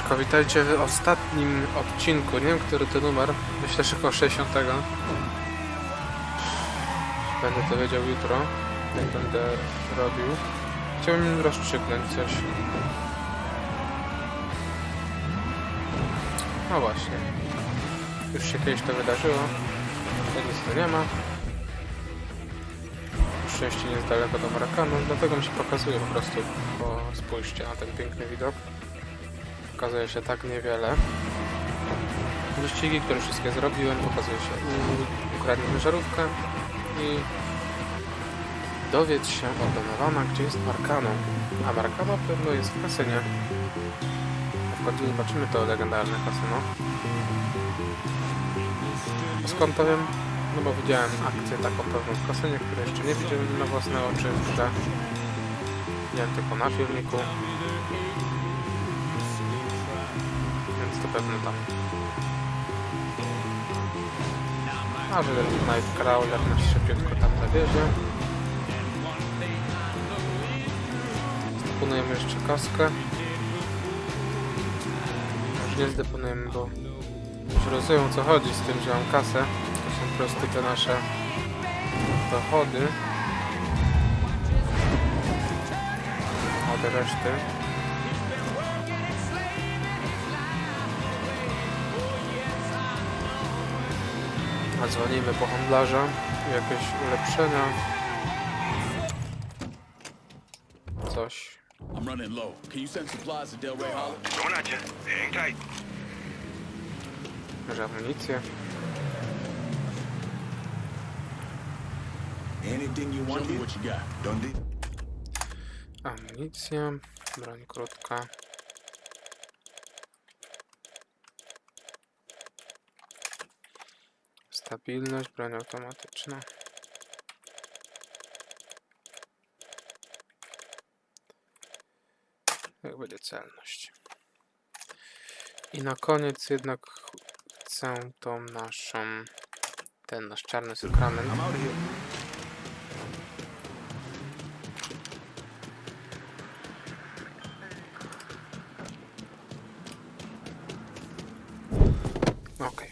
Siemaneczko, witajcie w ostatnim odcinku. Nie wiem, który to numer. Myślę, że około 60. Będę to wiedział jutro, jak będę robił. Chciałbym rozstrzygnąć coś. No właśnie. Już się kiedyś to wydarzyło. To nic tu nie ma. Szczęście nie jest daleko do Marcano, dlatego mi się pokazuje po prostu, bo spójrzcie na ten piękny widok. Pokazuje się tak niewiele. Wyścigi, które wszystkie zrobiłem, pokazuje się ukradniemy żarówkę i dowiedz się od Donowana, gdzie jest Marcano. A Marcano pewno jest w kasynie. W końcu zobaczymy to legendarne kasyno. A skąd to wiem? No bo widziałem akcję taką pewną w kasynie, której jeszcze nie widziałem na własne oczy, że widziałem tylko na filmiku. Więc to pewno tam. A że Night Crawler nas szybciutko tam zabierze. Zdeponujemy jeszcze kaskę. Może nie zdeponujemy, bo już rozumiem, o co chodzi z tym, że mam kasę. To są po prostu te nasze dochody od reszty. A dzwonimy po handlarza, jakieś ulepszenia, coś. Może amunicję. Amunicja, broń krótka. Stabilność, broń automatyczna. Jak będzie celność. I na koniec jednak chcę tą naszą, ten nasz czarny sakrament. Okej.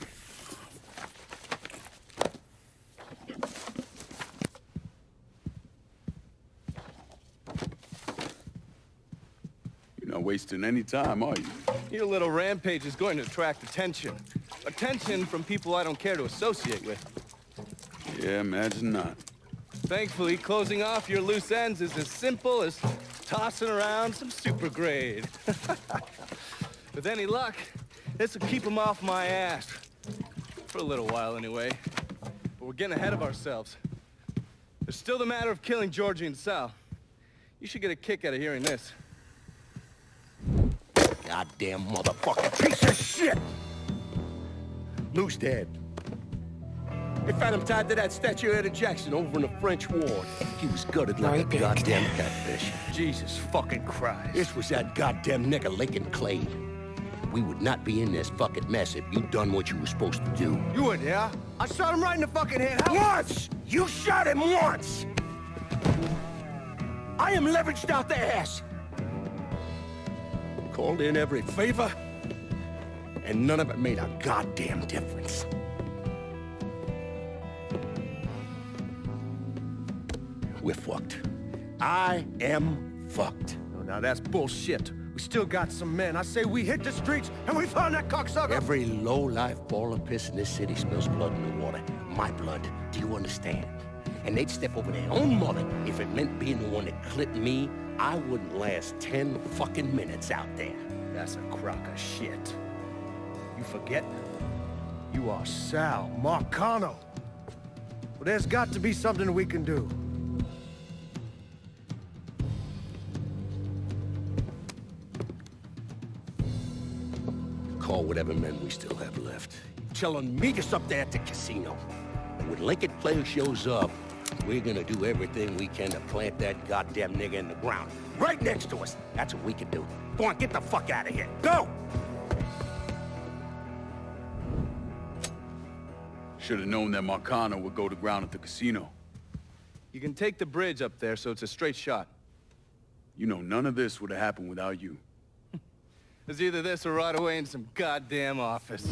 Not wasting any time, are you? Your little rampage is going to attract attention. Attention from people I don't care to associate with. Yeah, imagine not. Thankfully, closing off your loose ends is as simple as tossing around some super grade. With any luck, this will keep them off my ass. For a little while, anyway. But we're getting ahead of ourselves. There's still the matter of killing Georgie and Sal. You should get a kick out of hearing this. Goddamn motherfucking piece of shit! Lou's dead. They found him tied to that statue of Eddie Jackson over in the French ward. He was gutted like a goddamn catfish. Jesus fucking Christ. This was that goddamn nigger Lincoln Clay. We would not be in this fucking mess if you'd done what you were supposed to do. You would, yeah? I shot him right in the fucking head. Once! You shot him once! I am leveraged out the ass. Called in every favor, and none of it made a goddamn difference. We're fucked. I am fucked. Oh, now that's bullshit. We still got some men. I say we hit the streets and we found that cocksucker. Every low-life ball of piss in this city smells blood in the water. My blood. Do you understand? And they'd step over their own mother if it meant being the one that clipped me. I wouldn't last 10 fucking minutes out there. That's a crock of shit. You forget? You are Sal Marcano. Well, there's got to be something we can do. Call whatever men we still have left. Tell them meet us up there at the casino. And when Lincoln Player shows up, we're gonna do everything we can to plant that goddamn nigga in the ground. Right next to us. That's what we can do. Go on, get the fuck out of here. Go! Should have known that Marcano would go to ground at the casino. You can take the bridge up there so it's a straight shot. You know, none of this would have happened without you. is either this or right away in some goddamn office.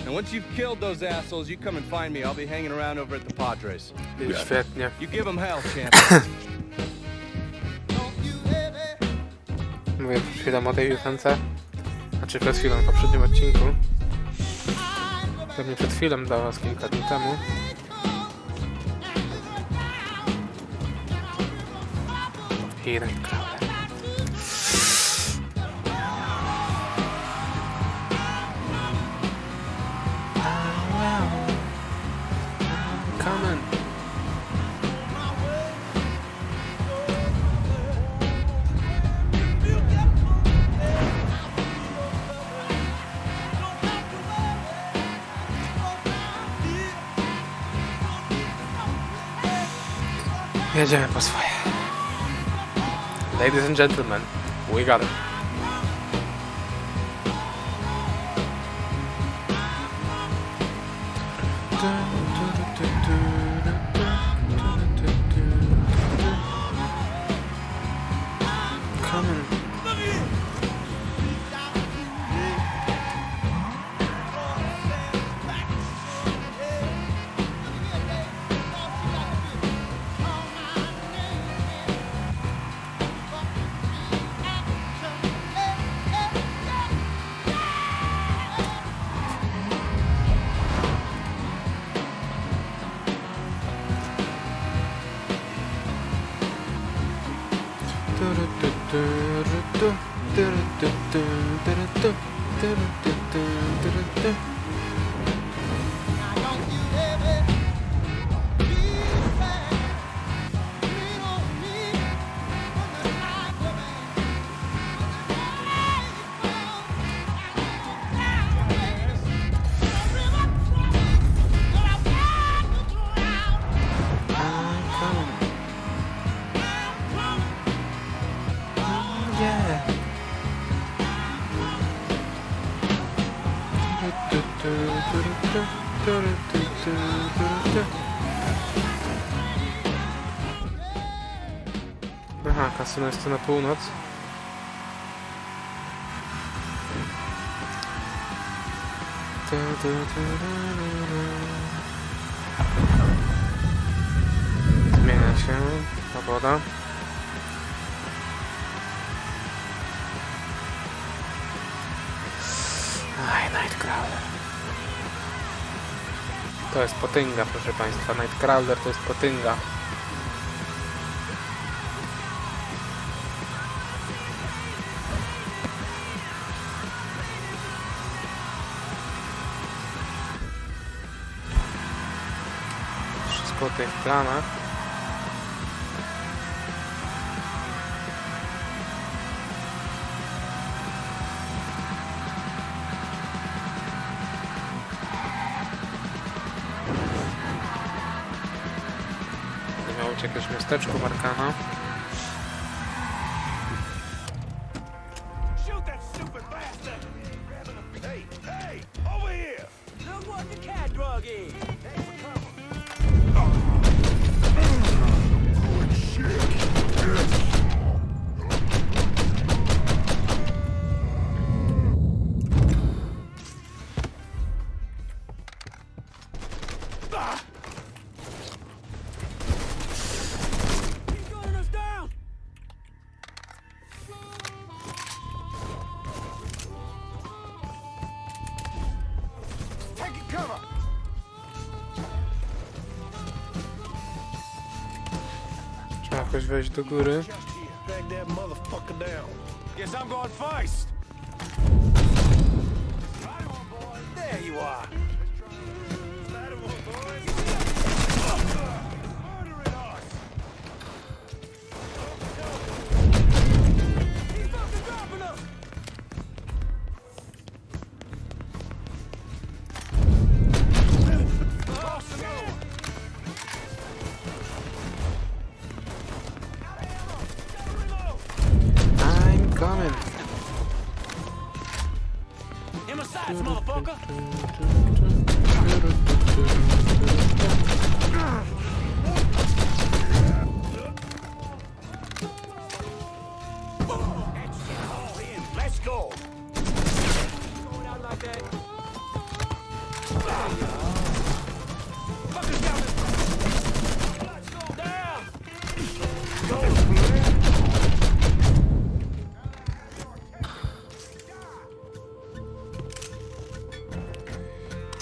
And once you've killed those assholes, you come and find me. I'll be hanging around over at the Padres. Świetnie. You give them hell, champ. Mówię przed chwilą o tej piosence. Znaczy przed chwilą, w poprzednim odcinku. Pewnie przed chwilą dla was kilka dni temu. I Nightcrawler. Coming. Jedziemy po swoje. Ladies and gentlemen, we got it. Come on. Aha, kasyno jest to na północ. Zmienia się pogoda. Aj, Nightcrawler. To jest potęga, proszę państwa. Nightcrawler to jest potęga. Wszystko o tych planach. Miał być jakieś miasteczko Marcano. Trzeba jakoś wejść do góry.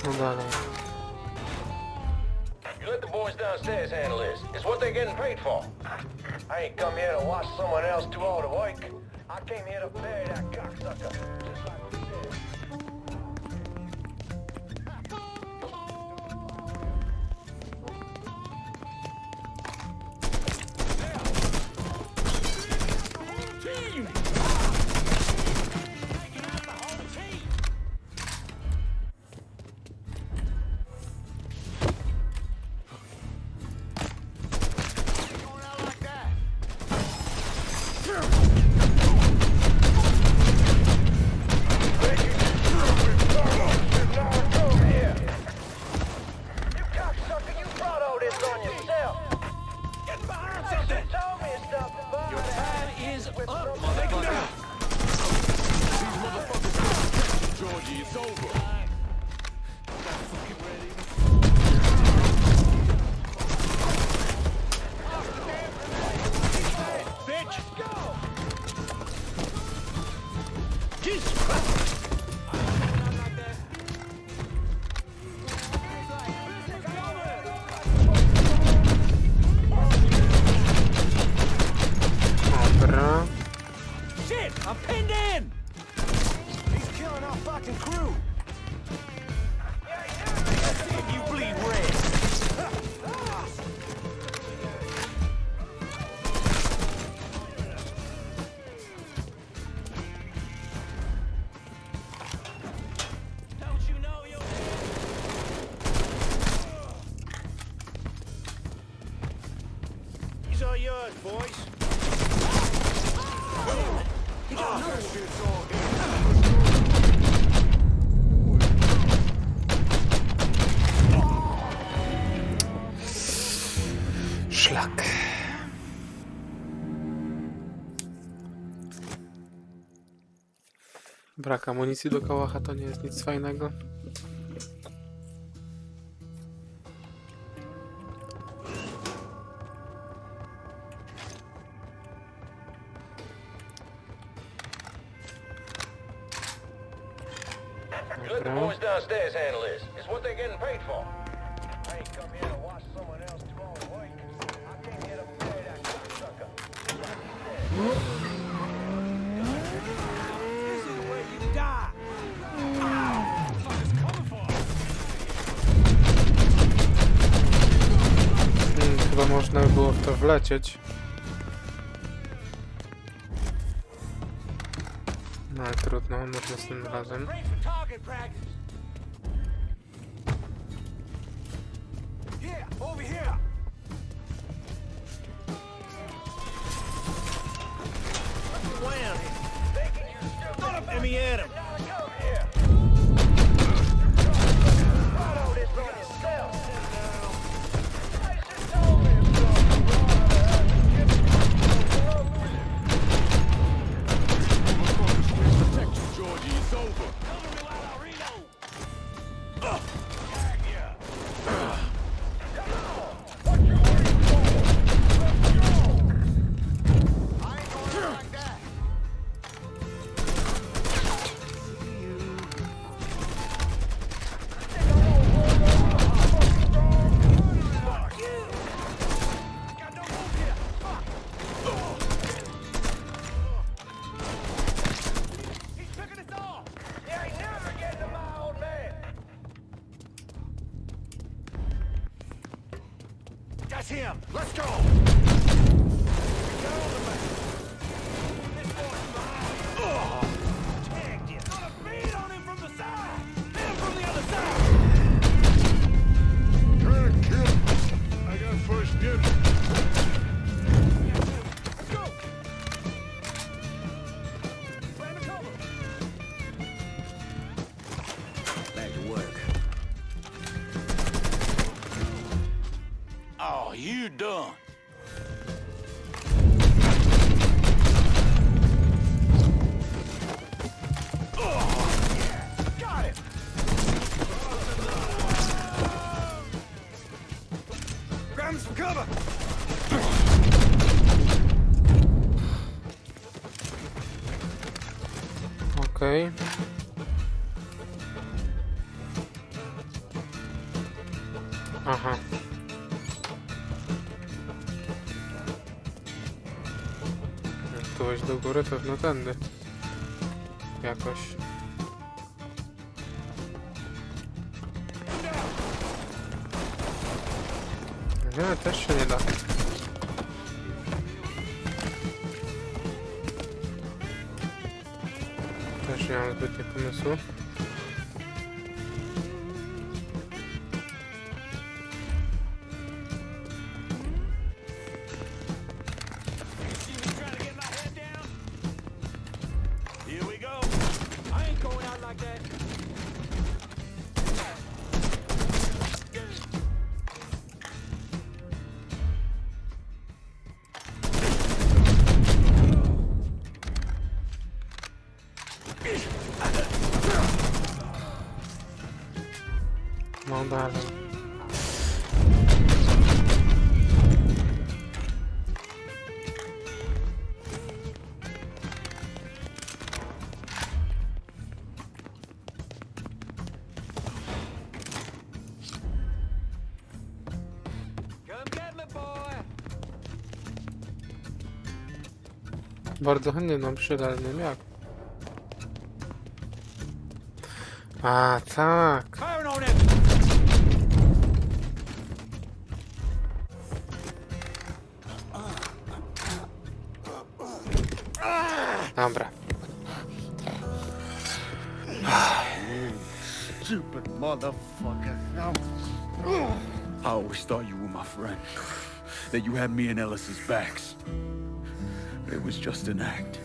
No dalej. You let the boys downstairs handle this. It's what they're getting paid for. I ain't come here to watch someone else do all the work. I came here to bury that cocksucker. Just like we did. Dobra. Shit! I'm pinned in! He's killing our fucking crew! Let's see if you bleed red! Don't you know you're... These are yours, boys. Szlak. Brak amunicji do kałacha to nie jest nic fajnego. You let the boys downstairs handle this. It's what they're getting paid for. I ain't come here to watch someone else do all the work. I came here to bury that cocksucker. Just like we did. This is where you die! Chyba można by było w to wlecieć. No ale trudno, może następnym razem. Ready for target practice. Yeah, over here. Wham! Let me at him. Follow this on yourself. That's him. Let's go. Tagged you. Got a bead on him from the side. Hit him from the other side. Turn, kid. I got first dibs. Let's go. Plan the cover. Back to work. Oh, you done. Got him. Grab him some cover. Okej. Aha. Jak tu wejść do góry, pewno tędy. Jakoś. Nie, też się nie da. Też nie mam zbytnio pomysłu. No dalej. Bardzo chętnie nam przyda, ale nie wiem jak. A, tak. Dobra. Stupid motherfucker. I always thought you were my friend. That you had me and Ellis's backs. It was just an act.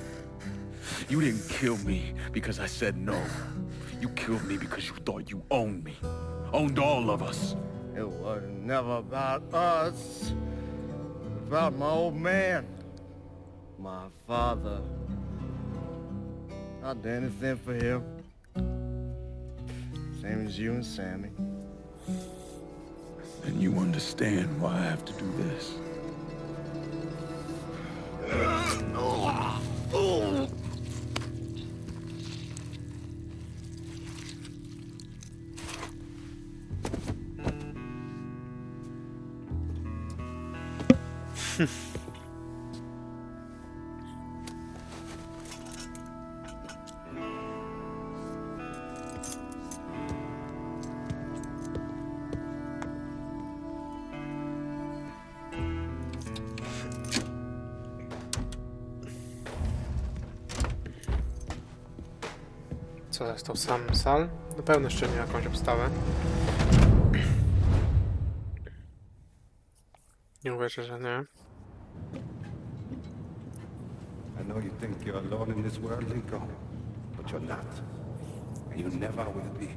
You didn't kill me because I said no. You killed me because you thought you owned me. Owned all of us. It was never about us. About my old man. My father. I'd do anything for him. Same as you and Sammy. And you understand why I have to do this. Co jest to sam sal? Na pewno jeszcze miał jakąś obstawę. Nie uwierzę, że nie. I know you think you're alone in this world, Lincoln, but you're not. And you never will be.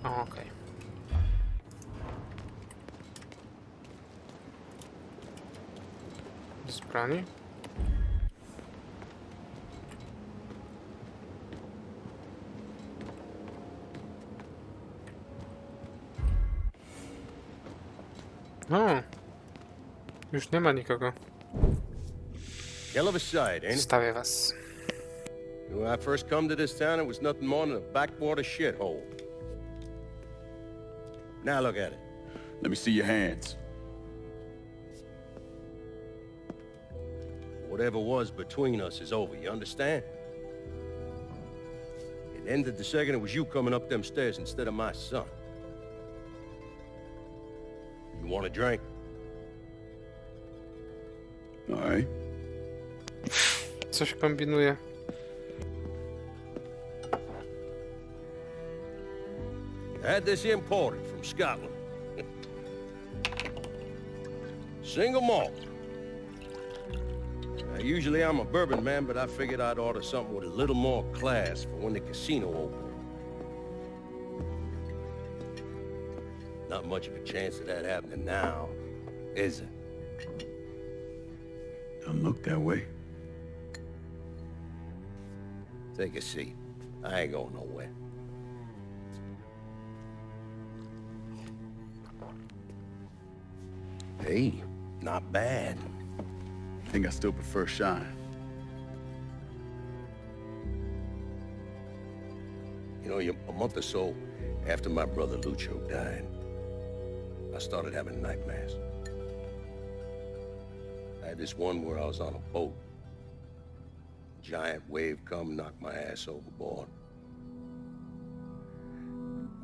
O, okej. Z broni? O! Już nie ma nikogo. Hell of a sight, ain't it? Zostawię was. When I first come to this town, it was nothing more than a backwater shithole. Now look at it. Let me see your hands. Whatever was between us is over, you understand? It ended the second it was you coming up them stairs instead of my son. You want a drink? All right. Coś kombinuje. I had this imported from Scotland. Single malt. Usually I'm a bourbon man, but I figured I'd order something with a little more class for when the casino opened. Not much of a chance of that happening now, is it? Don't look that way. Take a seat. I ain't going nowhere. Hey, not bad. I think I still prefer Shine. You know, a month or so, After my brother Lucho died, I started having nightmares. I had this one where I was on a boat. Giant wave come, knocked my ass overboard.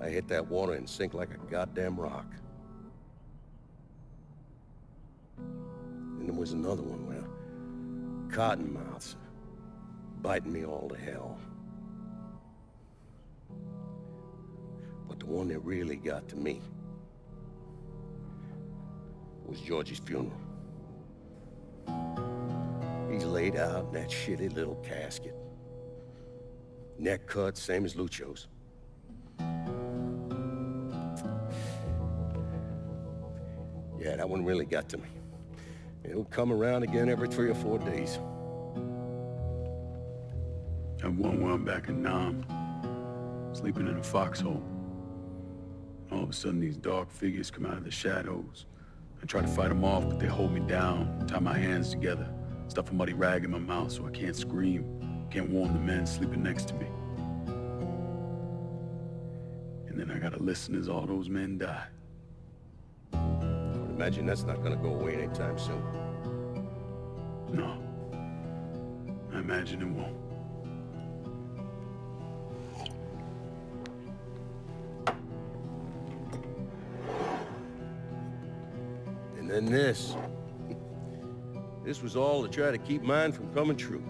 I hit that water and sink like a goddamn rock. And there was another one where cottonmouths biting me all to hell. But the one that really got to me was Georgie's funeral. He's laid out in that shitty little casket. Neck cut, same as Lucho's. Yeah, that one really got to me. It'll come around again every 3 or 4 days. And one where I'm back in Nam, sleeping in a foxhole. All of a sudden, these dark figures come out of the shadows. I try to fight them off, but they hold me down, tie my hands together, stuff a muddy rag in my mouth so I can't scream, can't warn the men sleeping next to me. And then I gotta listen as all those men die. I would imagine that's not gonna go away anytime soon. No. I imagine it won't. And then this. This was all to try to keep mine from coming true.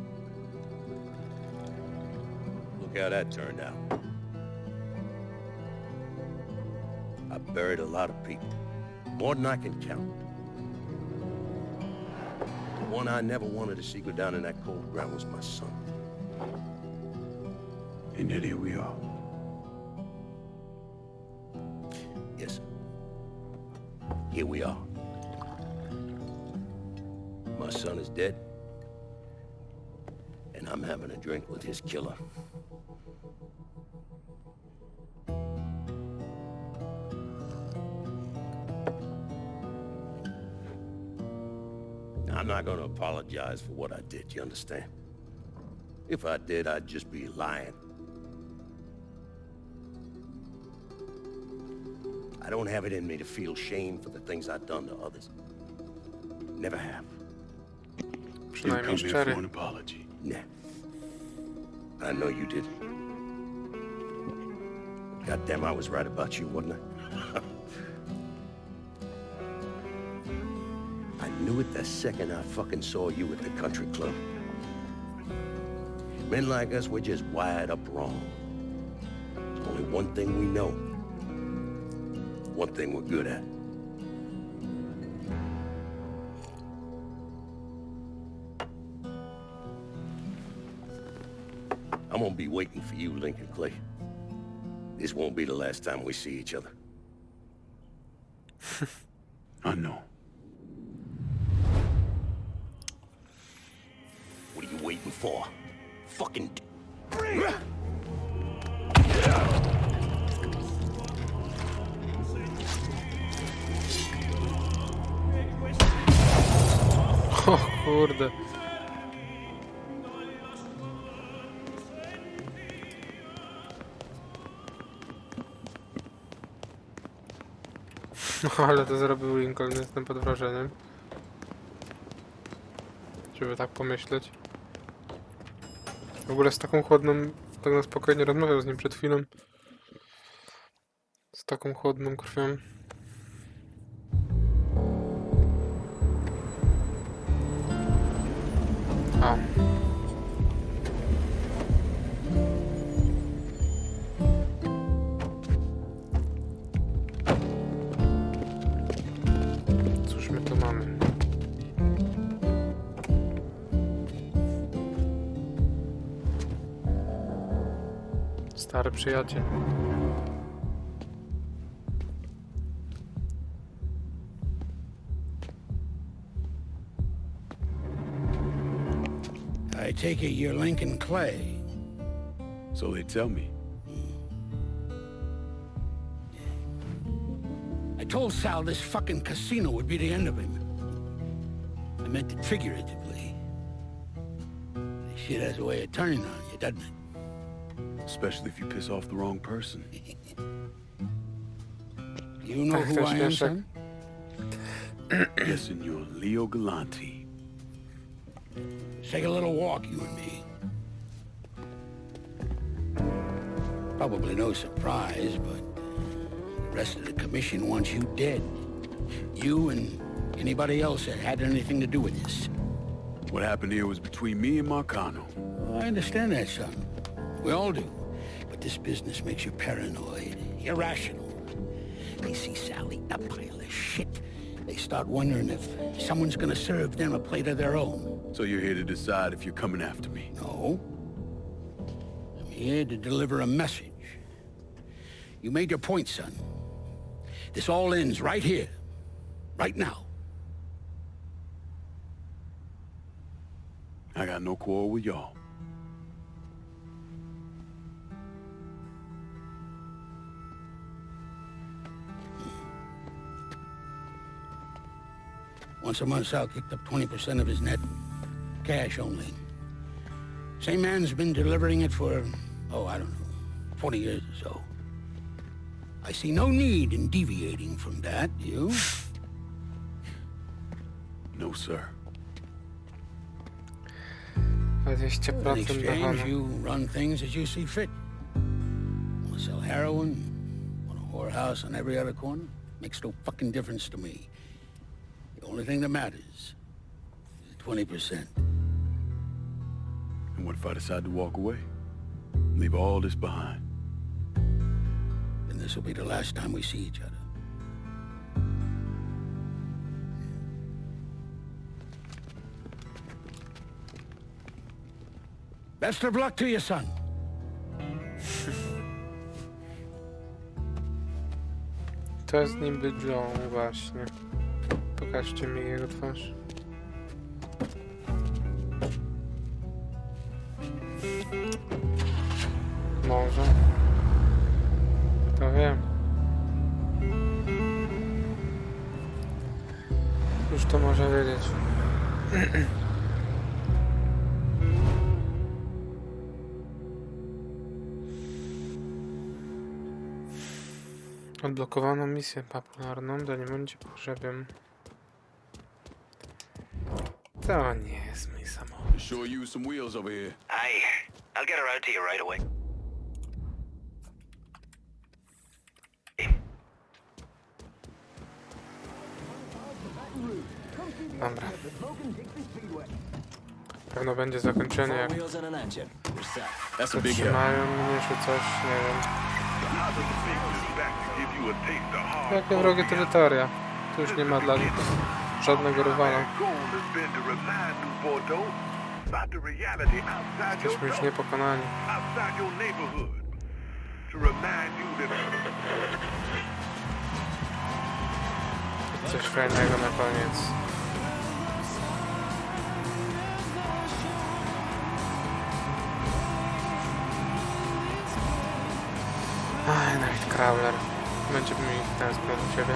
Look how that turned out. I buried a lot of people. More than I can count. The one I never wanted to see go down in that cold ground was my son. And yet here we are. Yes, sir. Here we are. My son is dead, and I'm having a drink with his killer. I'm not gonna apologize for what I did, you understand? If I did, I'd just be lying. I don't have it in me to feel shame for the things I've done to others. Never have. You Przynajmniej come here szczery. for an apology. Nah. I know you did. Goddamn, I was right about you, wasn't I? I knew it the second I fucking saw you at the country club. Men like us, we're just wired up wrong. There's only one thing we know. One thing we're good at. I'm gonna be waiting for you, Lincoln Clay. This won't be the last time we see each other. I know. What are you waiting for? Fucking... O kurde. No ale to zrobił Lincoln, jestem pod wrażeniem. Żeby tak pomyśleć. W ogóle z taką chłodną, tak na spokojnie rozmawiał z nim przed chwilą. Z taką chłodną krwią. A. Cóż my tu mamy? Stary przyjaciel. I take it you're Lincoln Clay. So they tell me. I told Sal this fucking casino would be the end of him. I meant it figuratively. This shit has a way of turning on you, doesn't it? Especially if you piss off the wrong person. You know who I am, son? Yes, Senor Leo Galante. Let's take a little walk, you and me. Probably no surprise, but the rest of the commission wants you dead. You and anybody else that had anything to do with this. What happened here was between me and Marcano. Well, I understand that, son. We all do. But this business makes you paranoid, irrational. They see Sally, a pile of shit. They start wondering if someone's gonna serve them a plate of their own. So you're here to decide if you're coming after me? No. I'm here to deliver a message. You made your point, son. This all ends right here. Right now. I got no quarrel with y'all. Once a month, Sal kicked up 20% of his net. Cash only. Same man's been delivering it for, oh, I don't know, 40 years or so. I see no need in deviating from that, you? No, sir. 20% In exchange, dochodu. you run things as you see fit. Want to sell heroin? Want a whorehouse on every other corner? Makes no fucking difference to me. The only thing that matters is 20%. And what if I decide to walk away? Leave all this behind? Then this will be the last time we see each other. Best of luck to you, son. To jest niby John właśnie. Pokażcie mi jego twarz. Może. To wiem. Już to może wiedzieć. Odblokowano misję popularną, do momencie pogrzebiem. To nie jest mój samochód. Sure use some wheels over here. Hey, I'll get her out to you right away. Dobra. Pewno będzie zakończenie, jak That's a big help. trzymają mnie czy coś, nie wiem. Jakie wrogie terytoria. Tu już nie ma dla nich żadnego rywala. Jesteśmy już niepokonani. Coś fajnego na koniec. Aj, Nightcrawler. Będzie mi tęsknił do ciebie.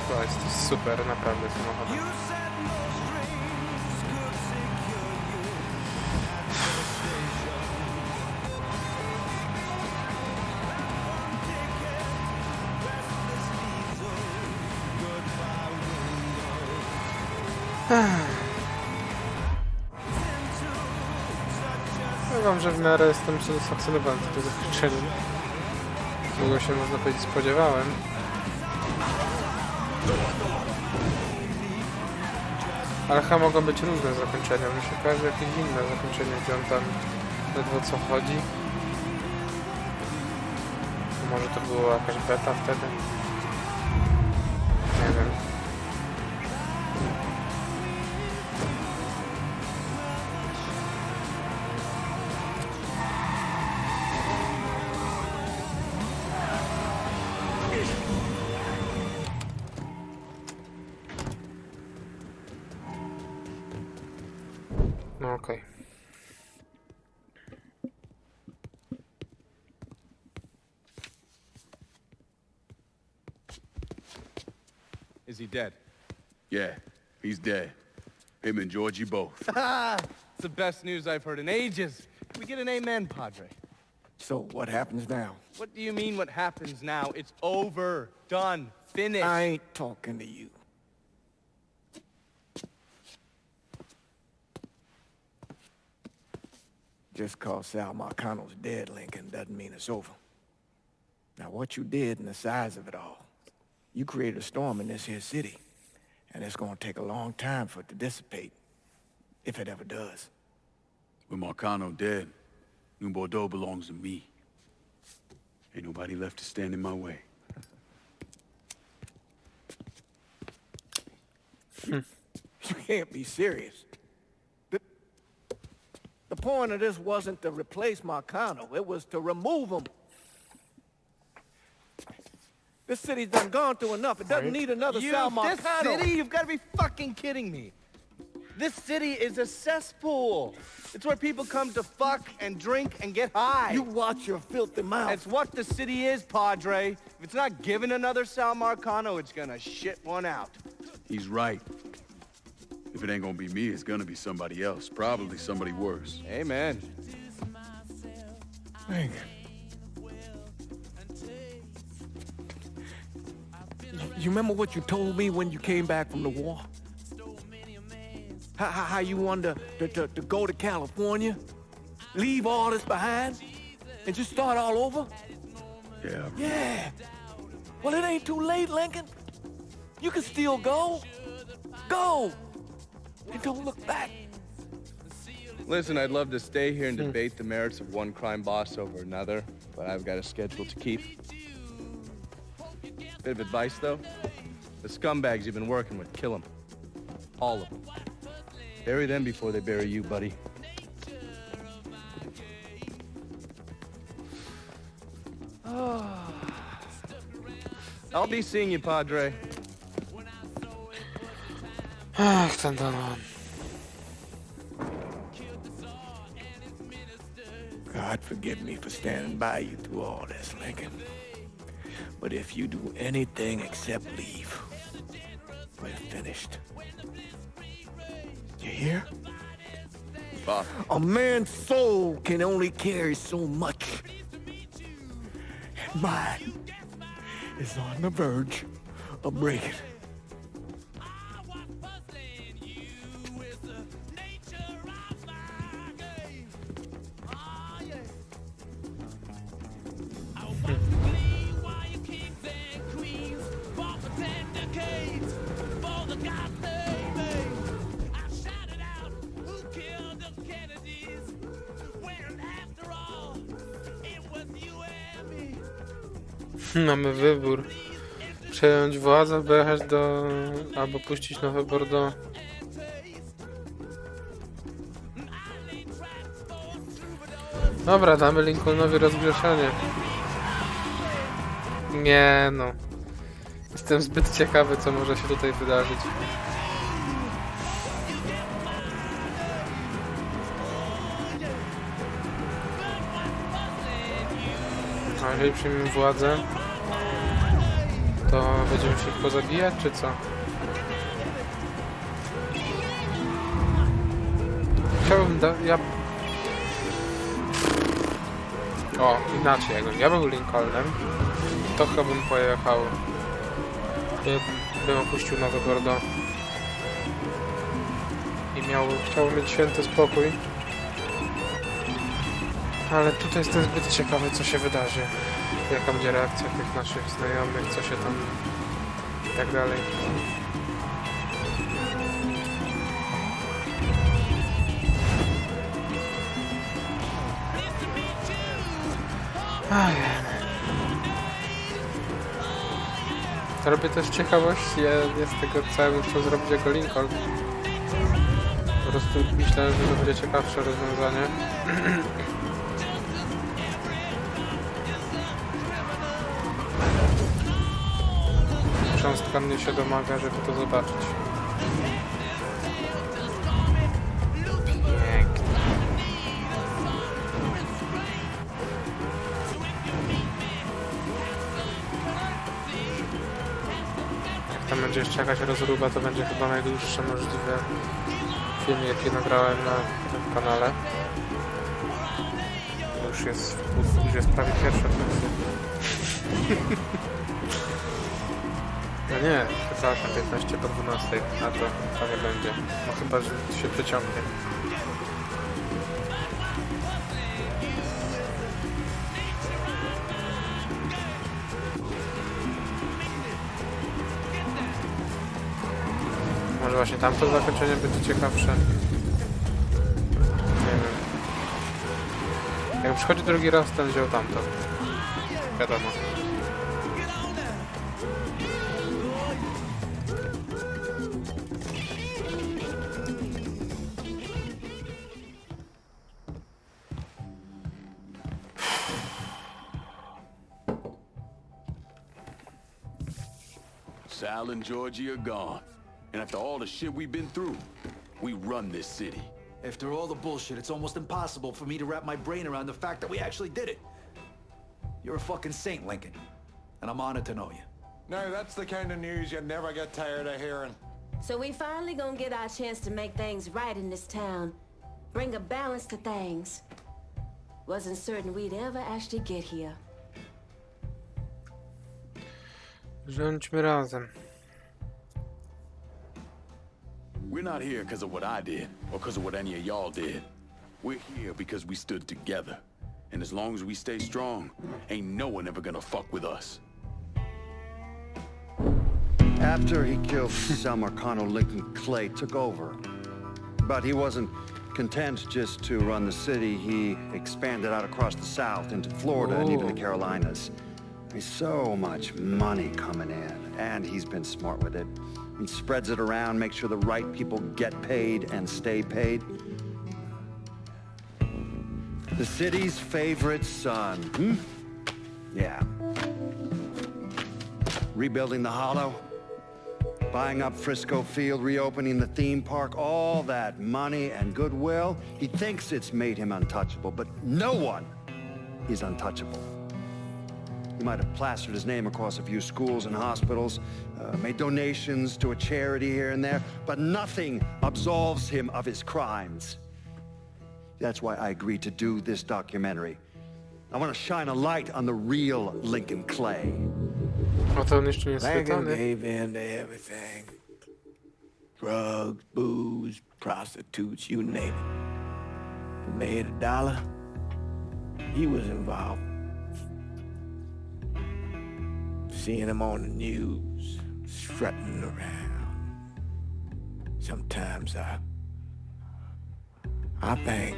To jest super, naprawdę samochód. Powiem wam, że w miarę jestem satysfakcjonowany tym zakończeniem. Czego się, można powiedzieć, spodziewałem. Ale chyba mogą być różne zakończenia. Mi się kojarzy jakieś inne zakończenie, gdzie on tam ledwo co chodzi. Może to była jakaś beta wtedy? Nie wiem. No okej. Is he dead? Yeah, he's dead. Him and Georgie both. It's the best news I've heard in ages. Can we get an amen, Padre? So what happens now? What do you mean what happens now? It's over. Done. Finished. I ain't talking to you. Just cause Sal Marcano's dead, Lincoln, doesn't mean it's over. Now, what you did and the size of it all, you created a storm in this here city, and it's gonna take a long time for it to dissipate, if it ever does. With Marcano dead, New Bordeaux belongs to me. Ain't nobody left to stand in my way. You can't be serious. The point of this wasn't to replace Marcano, it was to remove him. This city's done gone through enough. It doesn't need another Sal Marcano. This city? You've got to be fucking kidding me. This city is a cesspool. It's where people come to fuck and drink and get high. You watch your filthy mouth. That's what the city is, Padre. If it's not given another Sal Marcano, it's gonna shit one out. He's right. If it ain't gonna be me, it's gonna be somebody else. Probably somebody worse. Amen. Hank. You remember what you told me when you came back from the war? How you wanted to go to California? Leave all this behind? And just start all over? Yeah. Yeah. Well, it ain't too late, Lincoln. You can still go. Go. And don't look back. Listen, I'd love to stay here and debate the merits of one crime boss over another, but I've got a schedule to keep. Bit of advice, though. The scumbags you've been working with, kill them. All of them. Bury them before they bury you, buddy. I'll be seeing you, Padre. Ach, ten Donovan. God forgive me for standing by you through all this, Lincoln. But if you do anything except leave, we're finished. You hear? Pop. A man's soul can only carry so much. And mine is on the verge of breaking. Mamy wybór. Przejąć władzę, wyjechać do... albo puścić Nowe Bordeaux. Dobra, damy Lincolnowi rozgrzeszenie. Nie no. Jestem zbyt ciekawy, co może się tutaj wydarzyć. A jeżeli przyjmiemy władzę, to będziemy się pozabijać, czy co? Chciałbym O, inaczej, jakbym ja był Lincolnem, to chyba bym pojechał. Bym opuścił Nowe Bordeaux. I chciałbym mieć święty spokój. Ale tutaj jestem zbyt ciekawy, co się wydarzy. Jaka będzie reakcja tych naszych znajomych, co się tam... i tak dalej. To robię też ciekawości, ja z tego całego chciał zrobić jako Lincoln. Po prostu myślę, że to będzie ciekawsze rozwiązanie. Cząstka mnie się domaga, żeby to zobaczyć. Pięknie. Jak tam będzie jeszcze jakaś rozruba, to będzie chyba najdłuższe możliwe film, jaki nagrałem na tym kanale. Już jest prawie pierwsza wersja. No nie, przepraszam, 15 po 12, a to nie będzie. No chyba, że się przeciągnie. Może właśnie tamto zakończenie będzie ciekawsze. Nie wiem. Jak przychodzi drugi raz, ten wziął tamto. Wiadomo. Sal and Georgie are gone. And after all the shit we've been through, we run this city. After all the bullshit, it's almost impossible for me to wrap my brain around the fact that we actually did it. You're a fucking saint, Lincoln. And I'm honored to know you. Now, that's the kind of news you never get tired of hearing. So we finally gonna get our chance to make things right in this town. Bring a balance to things. Wasn't certain we'd ever actually get here. Rządźmy razem. We're not here because of what I did, or because of what any of y'all did. We're here because we stood together. And as long as we stay strong, ain't no one ever gonna fuck with us. After he killed Sala Marcano, Lincoln Clay took over. But he wasn't content just to run the city. He expanded out across the South into Florida and even the Carolinas. There's so much money coming in, and he's been smart with it. He spreads it around, makes sure the right people get paid and stay paid. The city's favorite son, Yeah. Rebuilding the Hollow, buying up Frisco Field, reopening the theme park, all that money and goodwill. He thinks it's made him untouchable, but no one is untouchable. He might have plastered his name across a few schools and hospitals, made donations to a charity here and there, but nothing absolves him of his crimes. That's why I agreed to do this documentary. I want to shine a light on the real Lincoln Clay. O to on jeszcze nie Lincoln schwytany. gave in to everything. Drugs, booze, prostitutes, you name it. If he made $1, he was involved. Seeing him on the news, strutting around. Sometimes I think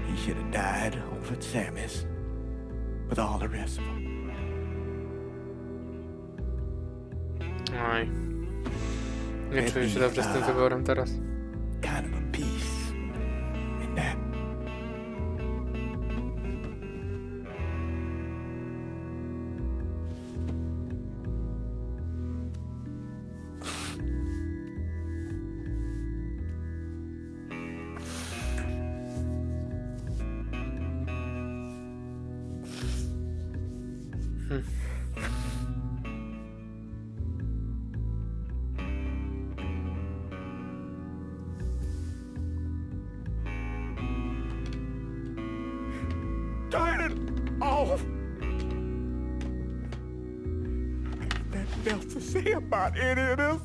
he should have died over at Sammy's with all the rest of them. Oj. Nie czuję się dobrze z tym wyborem teraz. Kind of a peace in that. Turn it off! Nothing else to say about any of this.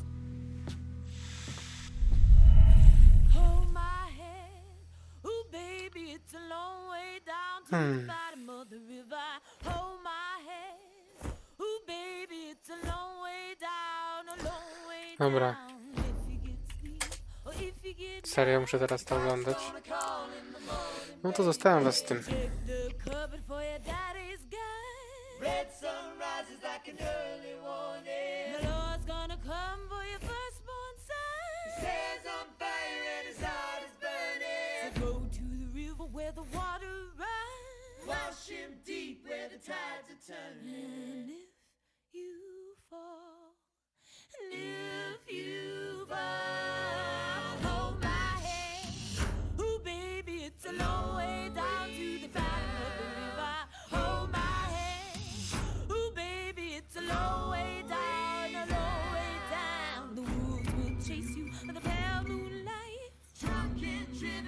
Hold my hand, ooh baby, it's a long way down to the bottom of the river. Hold my hand, ooh baby, it's a long way down, a long way down. Dobra. If you get sleep, or if you get Serio, muszę teraz to oglądać. No to zostałem was z tym. Red sun rises like an early warning. The Lord's gonna come for your firstborn son. His hair's on fire and his heart is burning. So go to the river where the water runs. Wash him deep where the tides are turning. And if you fall, and if you fall, hold my hand. Ooh, baby, it's a long way down to the bottom of the river. Hold my hand. Ooh, baby, it's a long way down, a long way down. The wolves will chase you in the pale moonlight.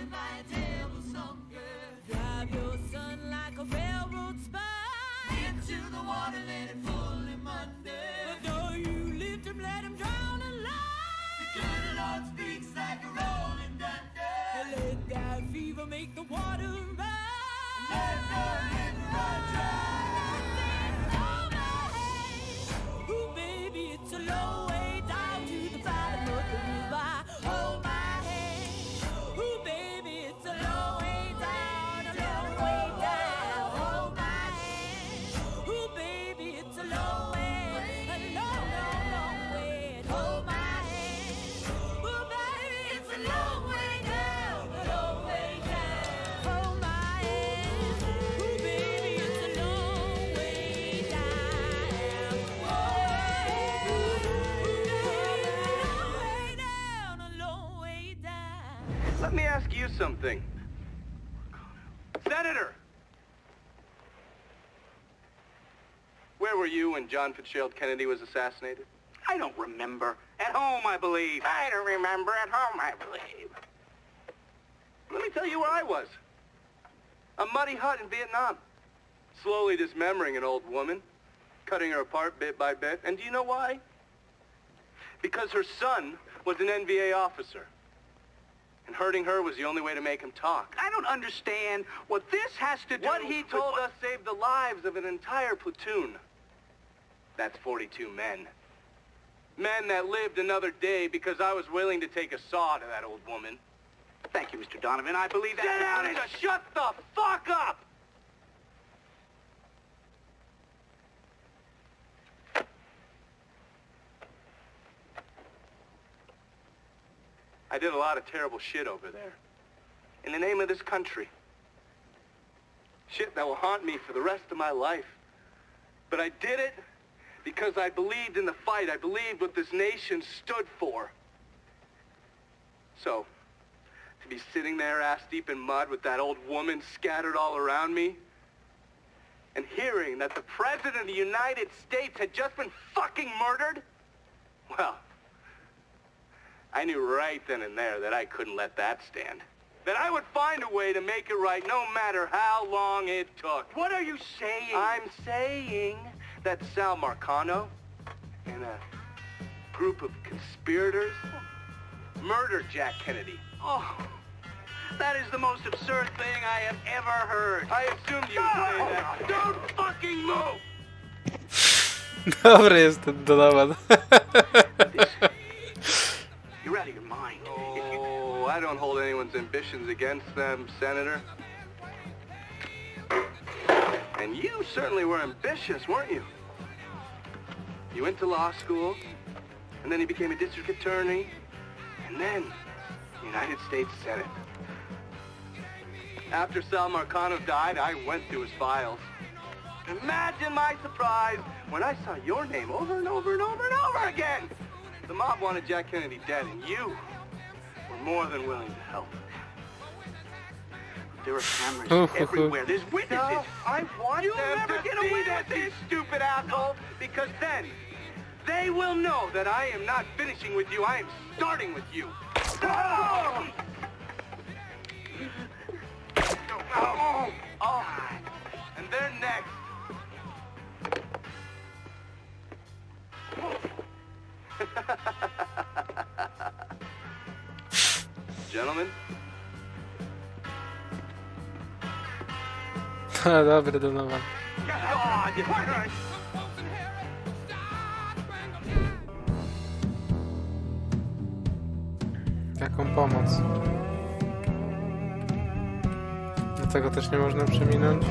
living by a tale of some girl. Drive your son like a railroad spine into the water, let it pull him under. But though you lift him, let him drown alive. The good Lord speaks like a rolling thunder. Let that fever make the water rise. Let the river run dry. Oh my hey, ooh baby, it's a long way down to the bottom of the river. Oh my hey, ooh baby, it's a long way down, a long way down. Oh my hey, ooh baby, it's a long way, a long, long, long way. Oh my hey, ooh baby, it's a long way down, a long way down. Oh my hey, ooh baby, it's a long way down. Oh hey, ooh baby, a long way down. Let me ask you something. Senator! Where were you when John Fitzgerald Kennedy was assassinated? I don't remember. At home, I believe. I don't remember. At home, I believe. Let me tell you where I was. A muddy hut in Vietnam. Slowly dismembering an old woman, cutting her apart bit by bit. And do you know why? Because her son was an NVA officer. And hurting her was the only way to make him talk. I don't understand what this has to do What he with told us saved the lives of an entire platoon. That's 42 men. Men that lived another day because I was willing to take a saw to that old woman. Thank you, Mr. Donovan. I believe that. Sit down and shut the fuck up! I did a lot of terrible shit over there. In the name of this country. Shit that will haunt me for the rest of my life. But I did it because I believed in the fight. I believed what this nation stood for. So, to be sitting there ass deep in mud with that old woman scattered all around me, and hearing that the President of the United States had just been fucking murdered, well, I knew right then and there that I couldn't let that stand. That I would find a way to make it right no matter how long it took. What are you saying? I'm saying that Sala Marcano and a group of conspirators murdered Jack Kennedy. Oh, that is the most absurd thing I have ever heard. I assumed you would say that. Don't fucking move! Dobry jest ten Donovan. You're out of your mind. Oh, I don't hold anyone's ambitions against them, Senator. And you certainly were ambitious, weren't you? You went to law school, and then you became a district attorney, and then United States Senate. After Sal Marcano died, I went through his files. Imagine my surprise when I saw your name over and over and over and over again. The mob wanted Jack Kennedy dead, and you were more than willing to help. There are cameras everywhere. There's witnesses. No, I want You'll them never to get see away that, with you this. stupid asshole, because then they will know that I am not finishing with you. I am starting with you. Oh! Oh! And they're next. Gentlemen. Dobry Donovan. Jaką pomoc? Do tego też nie można przeminąć.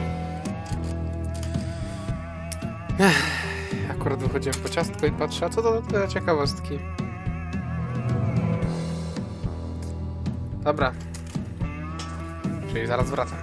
Akurat wychodziłem po ciastko i patrzę, a co to za ciekawostki? Dobra. Czyli zaraz wracam.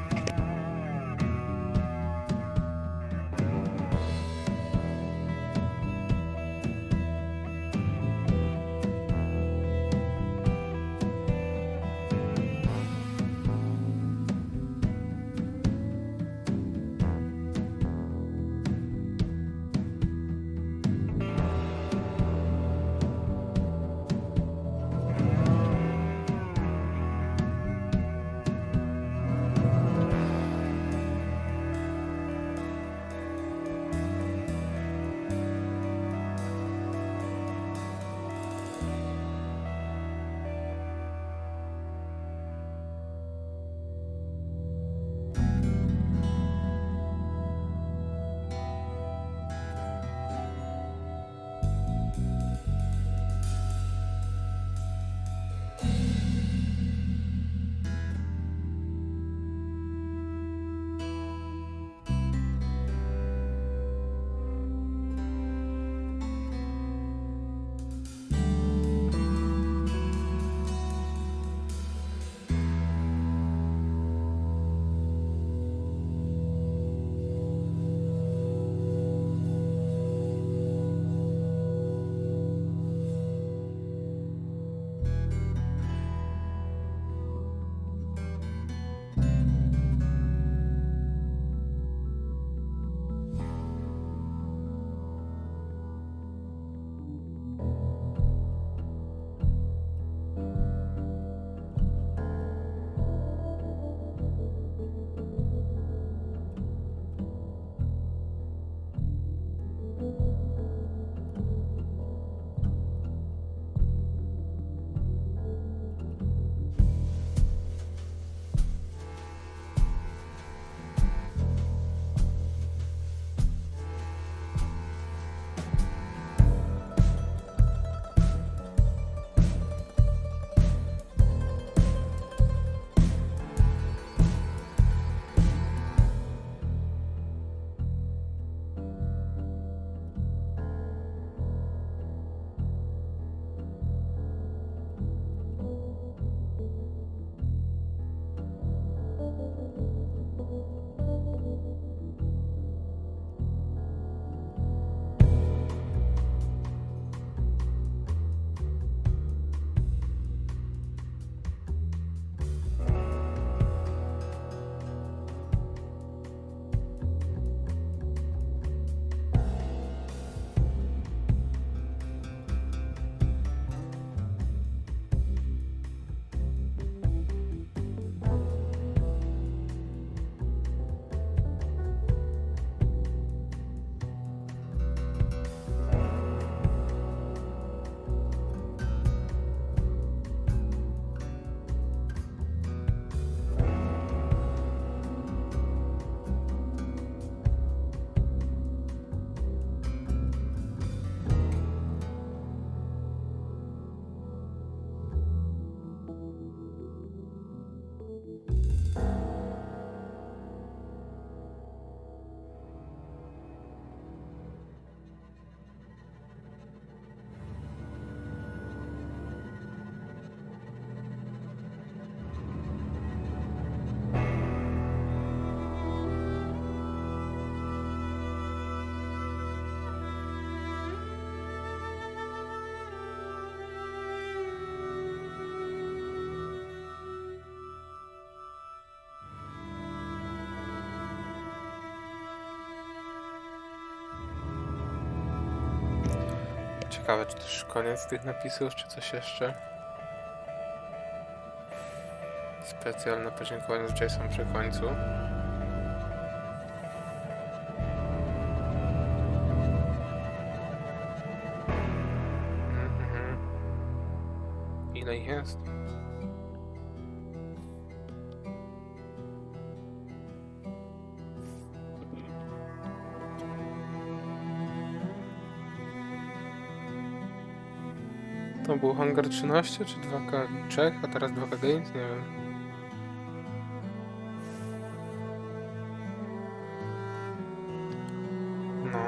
Ciekawe, czy to już koniec tych napisów, czy coś jeszcze? Specjalne podziękowanie z Jason przy końcu. Ile ich jest? To był Hangar 13 czy 2K Czech, a teraz 2K Games? Nie wiem. No.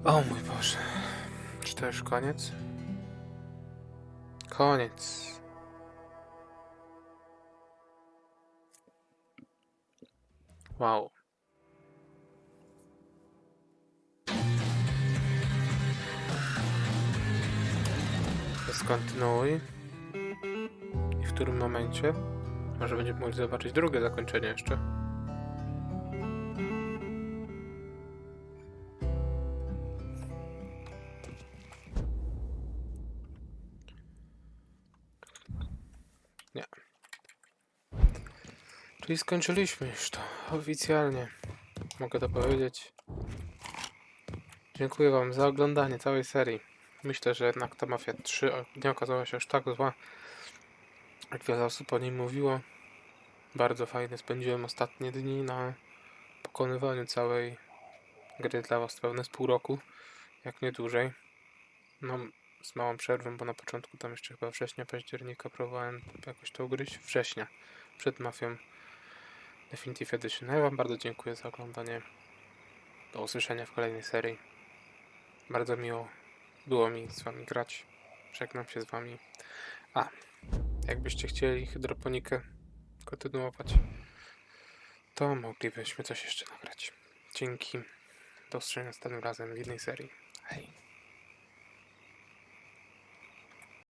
O mój Boże. Czy to już koniec? Koniec. Wow. Skontynuuj. I w którym momencie? Może będziemy mogli zobaczyć drugie zakończenie jeszcze. Nie. Czyli skończyliśmy już to oficjalnie. Mogę to powiedzieć. Dziękuję wam za oglądanie całej serii. Myślę, że jednak ta Mafia 3 nie okazała się aż tak zła, jak wiele osób o niej mówiło. Bardzo fajnie spędziłem ostatnie dni na pokonywaniu całej gry dla was, pełne z pół roku, jak nie dłużej. No, z małą przerwą, bo na początku tam jeszcze chyba września, października próbowałem jakoś to ugryźć. Września, przed Mafią Definitive Edition. Ja wam bardzo dziękuję za oglądanie. Do usłyszenia w kolejnej serii. Bardzo miło było mi z wami grać. Żegnam się z wami. A, jakbyście chcieli hydroponikę kontynuować, to moglibyśmy coś jeszcze nagrać. Dzięki. Do usłyszenia następnym razem w innej serii. Hej.